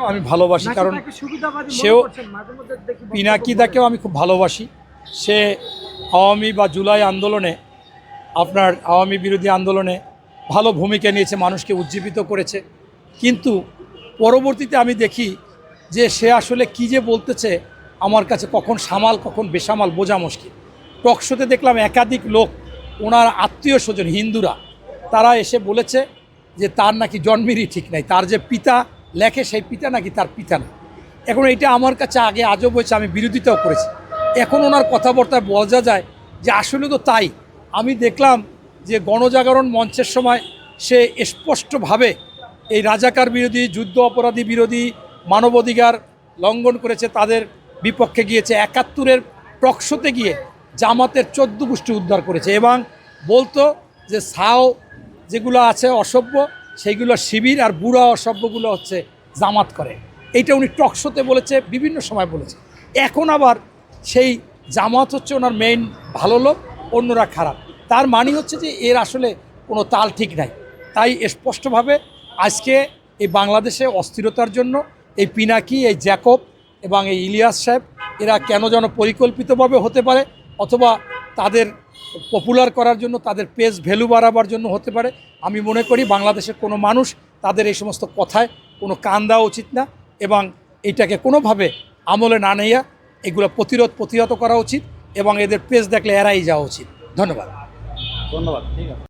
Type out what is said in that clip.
আমি ভালোবাসি, কারণ সেও পিনাকিদাকেও আমি খুব ভালোবাসি। সে আওয়ামী বা জুলাই আন্দোলনে, আপনার আওয়ামী বিরোধী আন্দোলনে ভালো ভূমিকা নিয়েছে, মানুষকে উজ্জীবিত করেছে। কিন্তু পরবর্তীতে আমি দেখি যে সে আসলে কী যে বলতেছে, আমার কাছে কখন সামাল কখন বেসামাল বোঝা মুশকিল। টকশোতে দেখলাম একাধিক লোক, ওনার আত্মীয় স্বজন হিন্দুরা, তারা এসে বলেছে যে তার নাকি জন্মেরই ঠিক নাই, তার যে পিতা লেখে সেই পিতা নাকি তার পিতা না। এখন এটা আমার কাছে আগে আজব হয়েছে, আমি বিরোধিতাও করেছি। এখন ওনার কথাবার্তায় বোঝা যায় যে আসলে তো তাই। আমি দেখলাম যে গণজাগরণ মঞ্চের সময় সে স্পষ্টভাবে এই রাজাকার বিরোধী, যুদ্ধ অপরাধী বিরোধী, মানবাধিকার লঙ্ঘন করেছে তাদের বিপক্ষে গিয়েছে। ৭১-এর টকশোতে গিয়ে জামাতের ১৪ গোষ্ঠী উদ্ধার করেছে এবং বলতো যে সাও যেগুলো আছে অসভ্য সেইগুলো শিবির, আর বুড়া অসভ্যগুলো হচ্ছে জামাত করে। এইটা উনি টকশোতে বলেছে, বিভিন্ন সময় বলেছে। এখন আবার সেই জামাত হচ্ছে ওনার মেইন ভালো লোক, অন্যরা খারাপ। তার মানে হচ্ছে যে এর আসলে কোনো তাল ঠিক নাই। তাই স্পষ্টভাবে আজকে এই বাংলাদেশে অস্থিরতার জন্য এই পিনাকি, এই জ্যাকব এবং এই ইলিয়াস সাহেব, এরা কেন যেন পরিকল্পিতভাবে হতে পারে, অথবা তাদের পপুলার করার জন্য, তাদের পেজ ভ্যালু বাড়াবার জন্য হতে পারে। আমি মনে করি বাংলাদেশের কোনো মানুষ তাদের এই সমস্ত কথায় কোনো কান দেওয়া উচিত না, এবং এটাকে কোনোভাবে আমলে না নেয়া এগুলো প্রতিহত করা উচিত, এবং এদের পেজ দেখলে এড়াই যাওয়া উচিত। ধন্যবাদ। ঠিক আছে।